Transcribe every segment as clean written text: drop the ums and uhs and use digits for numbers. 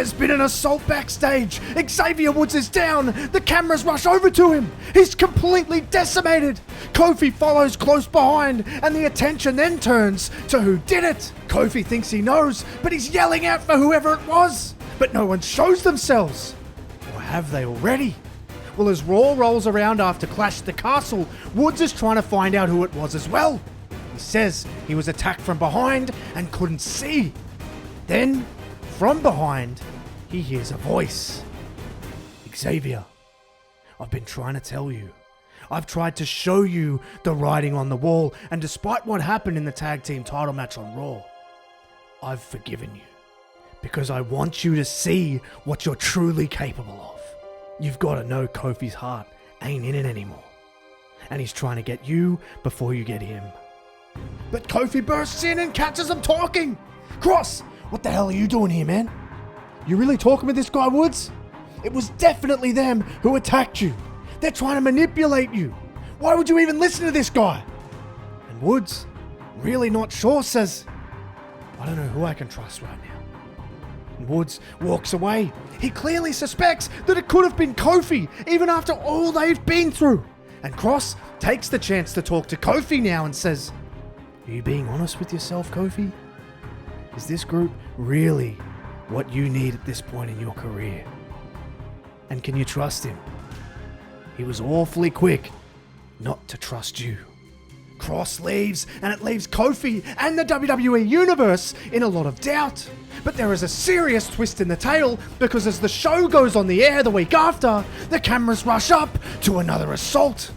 There's been an assault backstage. Xavier Woods is down. The cameras rush over to him. He's completely decimated. Kofi follows close behind, and the attention then turns to who did it. Kofi thinks he knows, but he's yelling out for whoever it was. But no one shows themselves. Or have they already? Well, as Raw rolls around after Clash at the Castle, Woods is trying to find out who it was as well. He says he was attacked from behind and couldn't see. Then, from behind, he hears a voice. Xavier, I've been trying to tell you. I've tried to show you the writing on the wall, and despite what happened in the tag team title match on Raw, I've forgiven you. Because I want you to see what you're truly capable of. You've got to know Kofi's heart ain't in it anymore. And he's trying to get you before you get him. But Kofi bursts in and catches them talking. Cross, what the hell are you doing here, man? You really talking with this guy, Woods? It was definitely them who attacked you. They're trying to manipulate you. Why would you even listen to this guy? And Woods, really not sure, says, I don't know who I can trust right now. And Woods walks away. He clearly suspects that it could have been Kofi, even after all they've been through. And Cross takes the chance to talk to Kofi now and says, are you being honest with yourself, Kofi? Is this group really what you need at this point in your career? And can you trust him? He was awfully quick not to trust you. Cross leaves, and it leaves Kofi and the WWE Universe in a lot of doubt. But there is a serious twist in the tale, because as the show goes on the air the week after, the cameras rush up to another assault.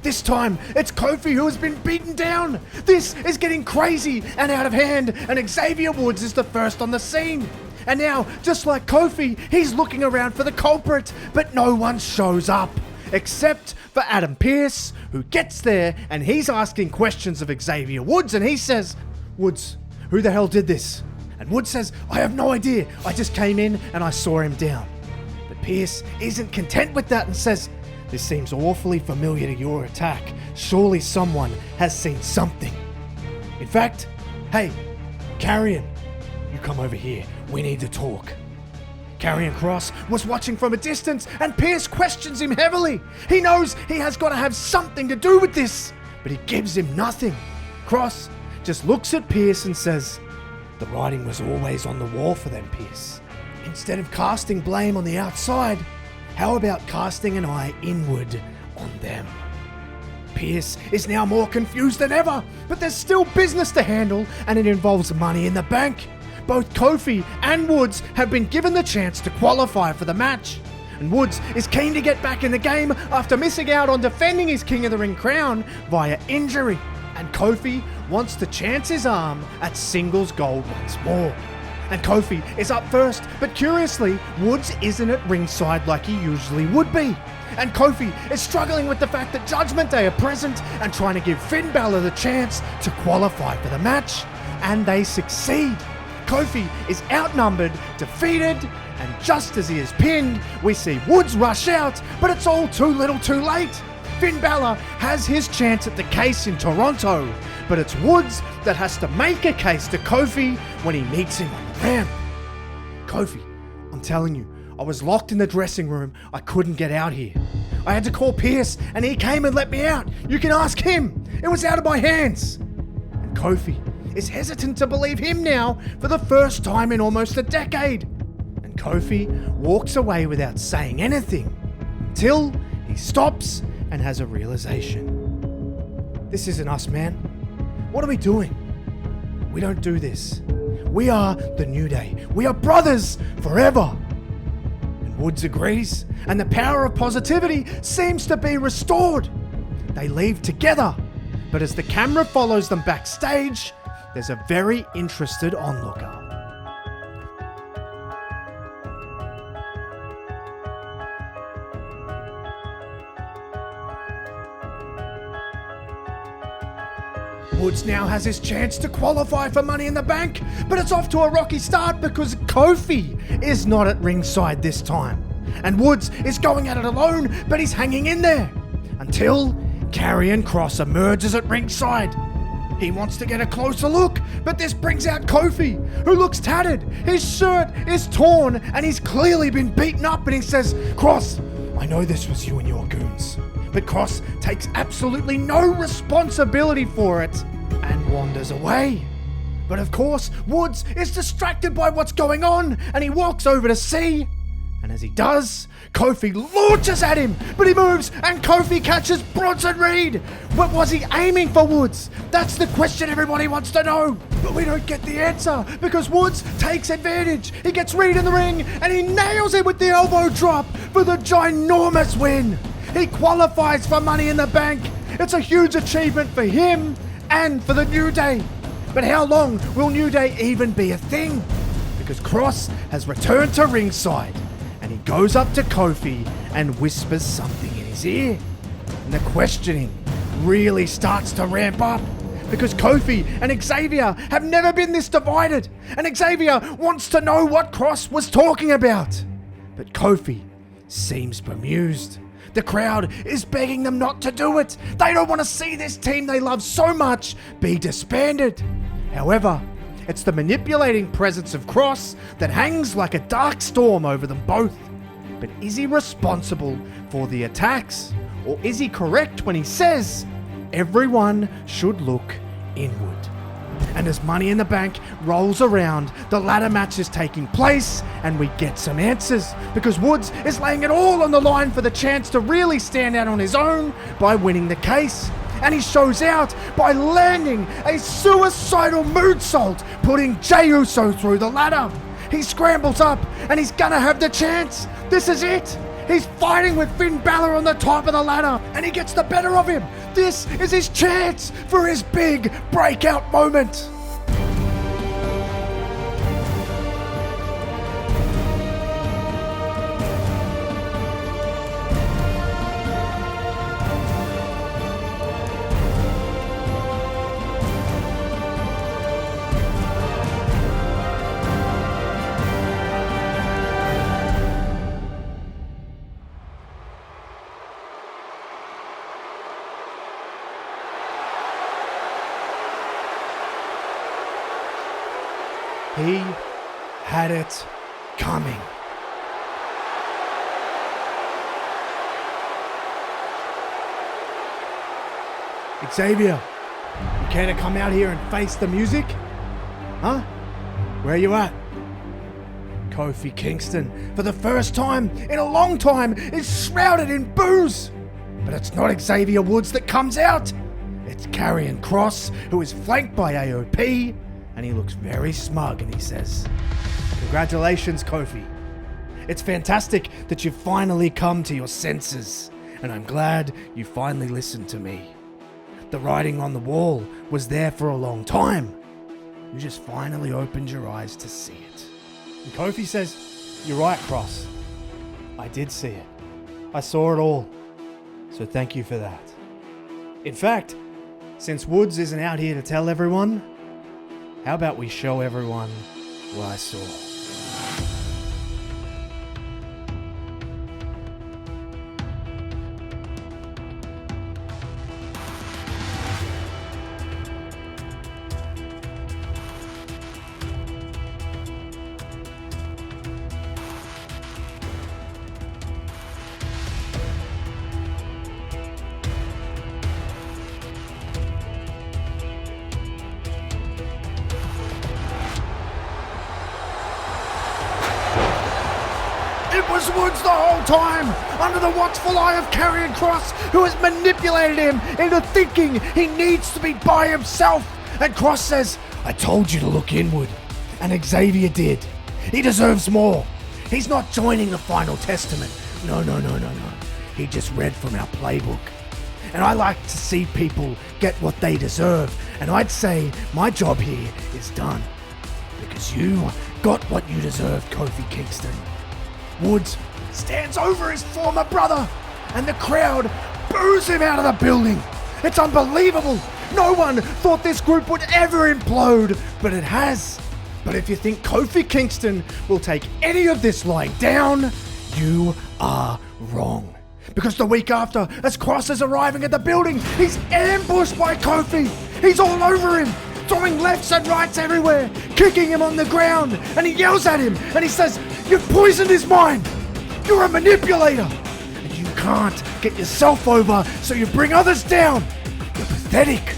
This time, it's Kofi who has been beaten down. This is getting crazy and out of hand, and Xavier Woods is the first on the scene. And now, just like Kofi, he's looking around for the culprit, but no one shows up. Except for Adam Pearce, who gets there and he's asking questions of Xavier Woods, and he says, Woods, who the hell did this? And Woods says, I have no idea. I just came in and I saw him down. But Pearce isn't content with that and says, this seems awfully familiar to your attack. Surely someone has seen something. In fact, hey, Carrion, you come over here. We need to talk. Karrion Kross was watching from a distance, and Pearce questions him heavily. He knows he has got to have something to do with this, but he gives him nothing. Kross just looks at Pearce and says, the writing was always on the wall for them, Pearce. Instead of casting blame on the outside, how about casting an eye inward on them? Pearce is now more confused than ever, but there's still business to handle, and it involves money in the bank. Both Kofi and Woods have been given the chance to qualify for the match. And Woods is keen to get back in the game after missing out on defending his King of the Ring crown via injury. And Kofi wants to chance his arm at singles gold once more. And Kofi is up first, but curiously, Woods isn't at ringside like he usually would be. And Kofi is struggling with the fact that Judgment Day are present and trying to give Finn Balor the chance to qualify for the match. And they succeed. Kofi is outnumbered, defeated, and just as he is pinned, we see Woods rush out, but it's all too little too late. Finn Balor has his chance at the case in Toronto, but it's Woods that has to make a case to Kofi when he meets him on the ramp. Kofi, I'm telling you, I was locked in the dressing room. I couldn't get out here. I had to call Pearce, and he came and let me out. You can ask him. It was out of my hands. And Kofi is hesitant to believe him now for the first time in almost a decade. And Kofi walks away without saying anything until he stops and has a realization. This isn't us, man. What are we doing? We don't do this. We are the New Day. We are brothers forever. And Woods agrees, and the power of positivity seems to be restored. They leave together, but as the camera follows them backstage, there's a very interested onlooker. Woods now has his chance to qualify for Money in the Bank, but it's off to a rocky start because Kofi is not at ringside this time. And Woods is going at it alone, but he's hanging in there until Karrion Kross emerges at ringside. He wants to get a closer look, but this brings out Kofi, who looks tattered. His shirt is torn, and he's clearly been beaten up, and he says, "Cross, I know this was you and your goons." But Cross takes absolutely no responsibility for it and wanders away. But of course, Woods is distracted by what's going on, and he walks over to see. And as he does, Kofi launches at him, but he moves, and Kofi catches Bronson Reed. But was he aiming for Woods? That's the question everybody wants to know. But we don't get the answer, because Woods takes advantage. He gets Reed in the ring, and he nails him with the elbow drop for the ginormous win. He qualifies for Money in the Bank. It's a huge achievement for him and for the New Day. But how long will New Day even be a thing? Because Cross has returned to ringside, and he goes up to Kofi and whispers something in his ear. And the questioning really starts to ramp up, because Kofi and Xavier have never been this divided, and Xavier wants to know what Cross was talking about. But Kofi seems bemused. The crowd is begging them not to do it. They don't want to see this team they love so much be disbanded. However, it's the manipulating presence of Cross that hangs like a dark storm over them both. But is he responsible for the attacks? Or is he correct when he says everyone should look inward? And as Money in the Bank rolls around, the ladder match is taking place, and we get some answers, because Woods is laying it all on the line for the chance to really stand out on his own by winning the case. And he shows out by landing a suicidal moonsault, putting Jey Uso through the ladder. He scrambles up, and he's gonna have the chance. This is it. He's fighting with Finn Balor on the top of the ladder, and he gets the better of him. This is his chance for his big breakout moment. He had it coming. Xavier, you care to come out here and face the music? Huh? Where are you at? Kofi Kingston, for the first time in a long time, is shrouded in booze. But it's not Xavier Woods that comes out. It's Karrion Kross, who is flanked by AOP, and he looks very smug, and he says, "Congratulations, Kofi. It's fantastic that you've finally come to your senses, and I'm glad you finally listened to me. The writing on the wall was there for a long time. You just finally opened your eyes to see it." And Kofi says, "You're right, Kross. I did see it. I saw it all. So thank you for that. In fact, since Woods isn't out here to tell everyone, how about we show everyone what I saw?" It was Woods the whole time, under the watchful eye of Karrion Kross, who has manipulated him into thinking he needs to be by himself. And Kross says, "I told you to look inward." And Xavier did. He deserves more. He's not joining the Final Testament. No. He just read from our playbook. And I like to see people get what they deserve. And I'd say my job here is done. Because you got what you deserved, Kofi Kingston. Woods stands over his former brother, and the crowd boos him out of the building. It's unbelievable. No one thought this group would ever implode, but it has. But if you think Kofi Kingston will take any of this lying down, you are wrong. Because the week after, as Kross is arriving at the building, he's ambushed by Kofi. He's all over him, throwing lefts and rights everywhere, kicking him on the ground, and he yells at him and he says, "You've poisoned his mind. You're a manipulator. And you can't get yourself over, so you bring others down. You're pathetic."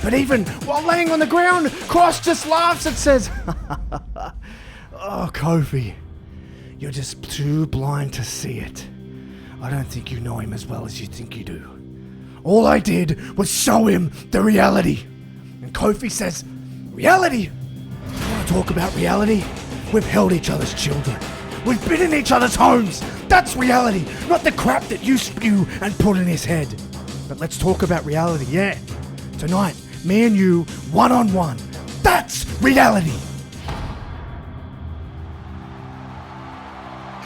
But even while laying on the ground, Cross just laughs and says, "Oh, Kofi, you're just too blind to see it. I don't think you know him as well as you think you do. All I did was show him the reality." And Kofi says, "Reality? You want to talk about reality? We've held each other's children. We've been in each other's homes. That's reality, not the crap that you spew and put in his head. But let's talk about reality, yeah. Tonight, me and you, one-on-one. That's reality."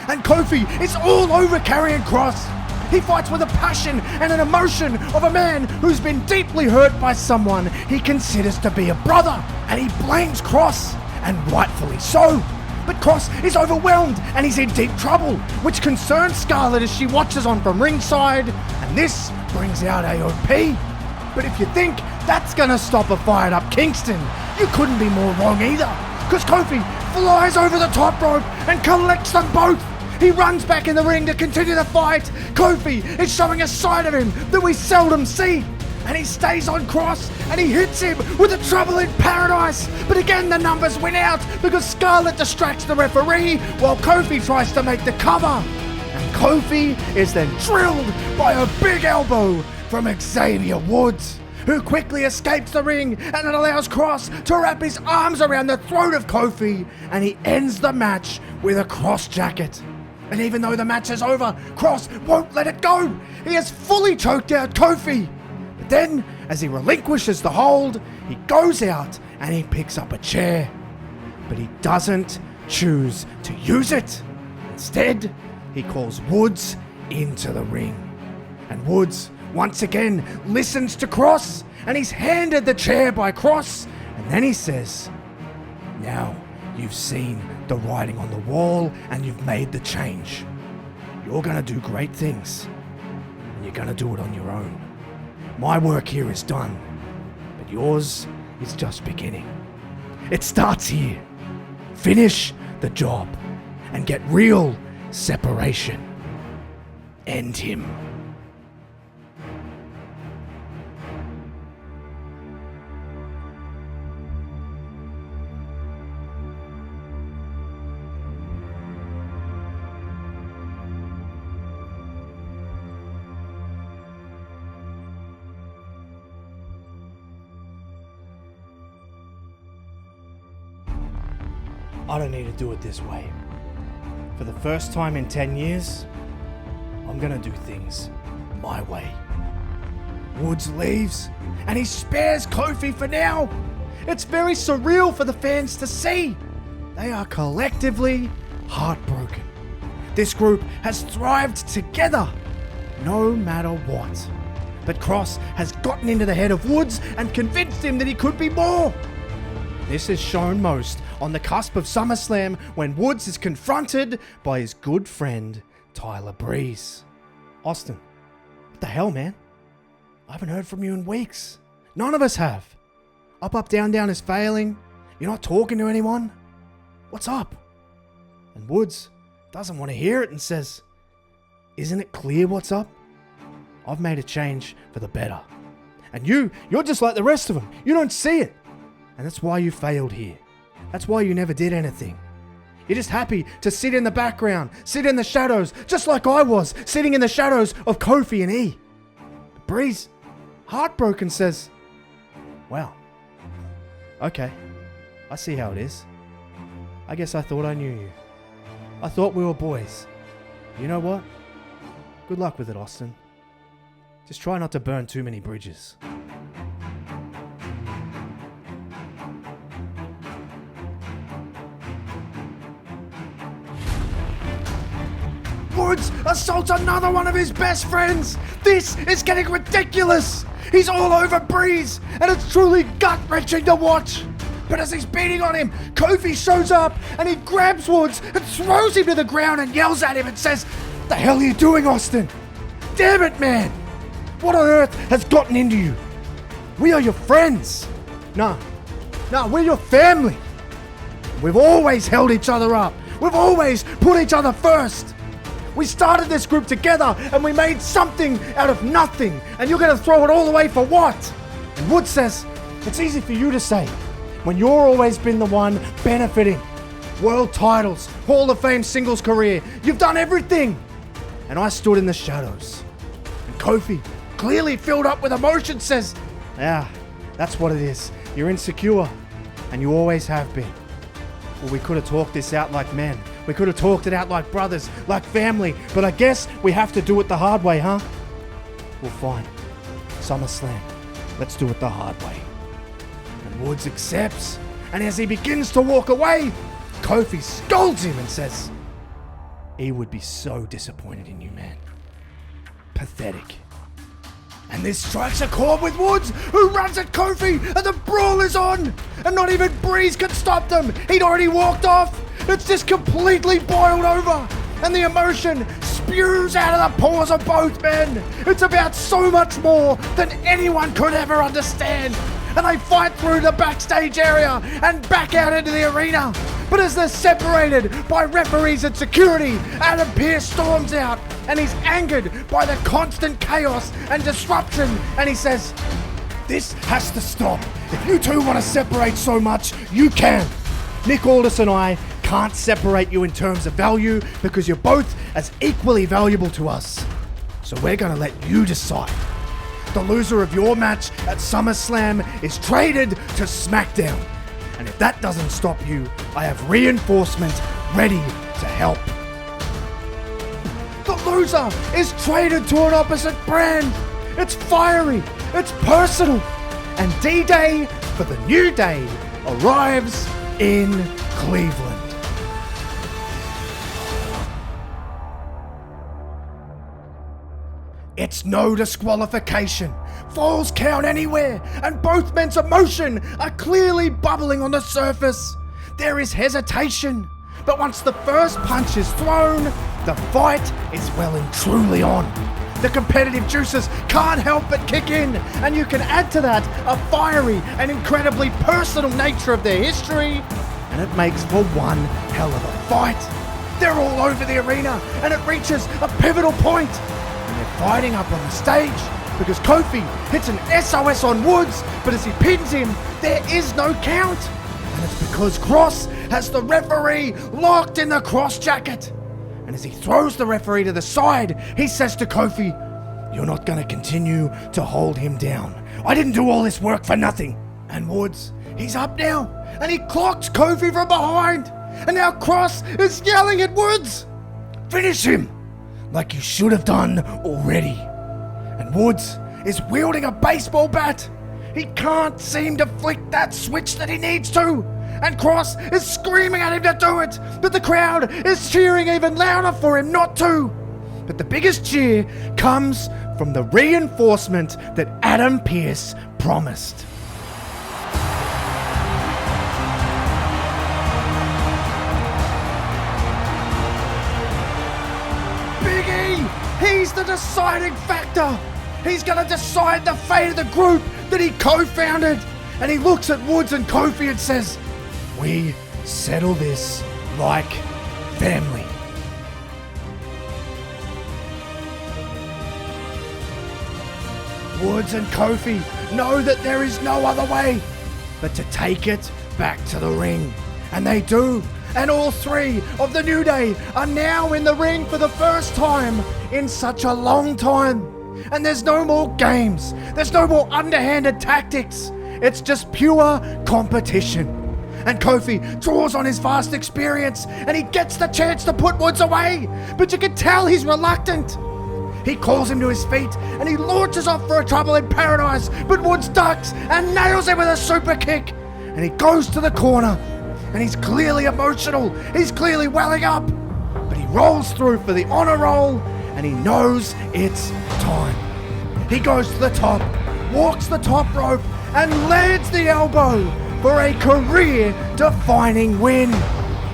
And Kofi is all over Karrion Kross. He fights with a passion and an emotion of a man who's been deeply hurt by someone he considers to be a brother. And he blames Kross, and rightfully so. But Kross is overwhelmed and he's in deep trouble, which concerns Scarlett as she watches on from ringside. And this brings out AOP. But if you think that's gonna stop a fired up Kingston, you couldn't be more wrong either. Because Kofi flies over the top rope and collects them both. He runs back in the ring to continue the fight. Kofi is showing a side of him that we seldom see. And he stays on Kross and he hits him with a Trouble in Paradise. But again, the numbers win out because Scarlett distracts the referee while Kofi tries to make the cover. And Kofi is then drilled by a big elbow from Xavier Woods, who quickly escapes the ring, and it allows Kross to wrap his arms around the throat of Kofi, and he ends the match with a Kross jacket. And even though the match is over, Kross won't let it go. He has fully choked out Kofi. But then, as he relinquishes the hold, he goes out and he picks up a chair. But he doesn't choose to use it. Instead, he calls Woods into the ring. And Woods once again listens to Kross, and he's handed the chair by Kross, and then he says, "Now you've seen the writing on the wall and you've made the change. You're gonna do great things, and you're gonna do it on your own. My work here is done, but yours is just beginning. It starts here. Finish the job and get real separation. End him." I don't need to do it this way. For the first time in 10 years, I'm gonna do things my way. Woods leaves, and he spares Kofi for now. It's very surreal for the fans to see. They are collectively heartbroken. This group has thrived together, no matter what. But Kross has gotten into the head of Woods and convinced him that he could be more. This is shown most on the cusp of SummerSlam when Woods is confronted by his good friend, Tyler Breeze. "Austin, what the hell, man? I haven't heard from you in weeks. None of us have. Up, down, down is failing. You're not talking to anyone. What's up?" And Woods doesn't want to hear it and says, "Isn't it clear what's up? I've made a change for the better. And you're just like the rest of them. You don't see it. And that's why you failed here. That's why you never did anything. You're just happy to sit in the background, sit in the shadows, just like I was, sitting in the shadows of Kofi and E." But Breeze, heartbroken, says, "Well, okay, I see how it is. I guess I thought I knew you. I thought we were boys. You know what? Good luck with it, Austin. Just try not to burn too many bridges." Woods assaults another one of his best friends. This is getting ridiculous. He's all over Breeze, and it's truly gut-wrenching to watch. But as he's beating on him, Kofi shows up and he grabs Woods and throws him to the ground and yells at him and says, "What the hell are you doing, Austin? Damn it, man! What on earth has gotten into you?" We are your friends. No, we're your family. We've always held each other up. We've always put each other first. We started this group together and we made something out of nothing. And you're going to throw it all away for what? And Woods says, it's easy for you to say when you're always been the one benefiting. World titles, Hall of Fame singles career. You've done everything. And I stood in the shadows. And Kofi, clearly filled up with emotion, says, yeah, that's what it is. You're insecure. And you always have been. Well, we could have talked this out like men. We could have talked it out like brothers, like family. But I guess we have to do it the hard way, huh? Well, fine. SummerSlam. Let's do it the hard way. And Woods accepts. And as he begins to walk away, Kofi scolds him and says, he would be so disappointed in you, man. Pathetic. And this strikes a chord with Woods, who runs at Kofi, and the brawl is on. And not even Breeze can stop them. He'd already walked off. It's just completely boiled over. And the emotion spews out of the pores of both men. It's about so much more than anyone could ever understand. And they fight through the backstage area and back out into the arena. But as they're separated by referees and security, Adam Pearce storms out and he's angered by the constant chaos and disruption. And he says, this has to stop. If you two want to separate so much, you can. Nick Aldis and I can't separate you in terms of value because you're both as equally valuable to us. So we're going to let you decide. The loser of your match at SummerSlam is traded to SmackDown. And if that doesn't stop you, I have reinforcement ready to help. The loser is traded to an opposite brand. It's fiery, it's personal. And D-Day for the New Day arrives in Cleveland. It's no disqualification. Falls count anywhere, and both men's emotion are clearly bubbling on the surface. There is hesitation, but once the first punch is thrown, the fight is well and truly on. The competitive juices can't help but kick in, and you can add to that a fiery and incredibly personal nature of their history, and it makes for one hell of a fight. They're all over the arena, and it reaches a pivotal point. And they're fighting up on the stage because Kofi hits an SOS on Woods, but as he pins him, there is no count. And it's because Cross has the referee locked in the cross jacket. And as he throws the referee to the side, he says to Kofi, you're not going to continue to hold him down. I didn't do all this work for nothing. And Woods, he's up now, and he clocks Kofi from behind. And now Cross is yelling at Woods, finish him! Like you should have done already. And Woods is wielding a baseball bat. He can't seem to flick that switch that he needs to. And Cross is screaming at him to do it, but the crowd is cheering even louder for him not to. But the biggest cheer comes from the reinforcement that Adam Pearce promised. He's the deciding factor. He's going to decide the fate of the group that he co-founded. And he looks at Woods and Kofi and says, we settle this like family. Woods and Kofi know that there is no other way but to take it back to the ring. And they do. And all three of the New Day are now in the ring for the first time in such a long time. And there's no more games. There's no more underhanded tactics. It's just pure competition. And Kofi draws on his vast experience and he gets the chance to put Woods away. But you can tell he's reluctant. He calls him to his feet and he launches off for a trouble in paradise. But Woods ducks and nails him with a super kick. And he goes to the corner. And he's clearly emotional. He's clearly welling up. But he rolls through for the honor roll and he knows it's time. He goes to the top, walks the top rope and lands the elbow for a career-defining win.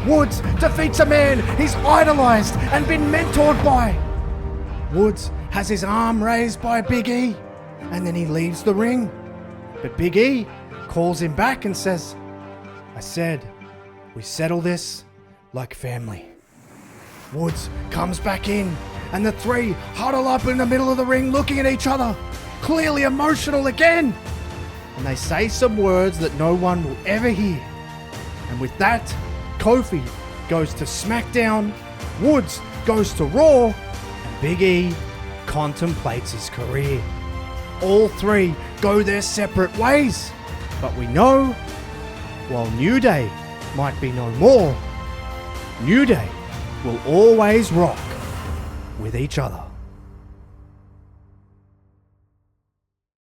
Woods defeats a man he's idolized and been mentored by. Woods has his arm raised by Big E and then he leaves the ring. But Big E calls him back and says, I said, we settle this like family. Woods comes back in, and the three huddle up in the middle of the ring looking at each other, clearly emotional again. And they say some words that no one will ever hear. And with that, Kofi goes to SmackDown, Woods goes to Raw, and Big E contemplates his career. All three go their separate ways. But we know, while New Day might be no more, New Day will always rock with each other.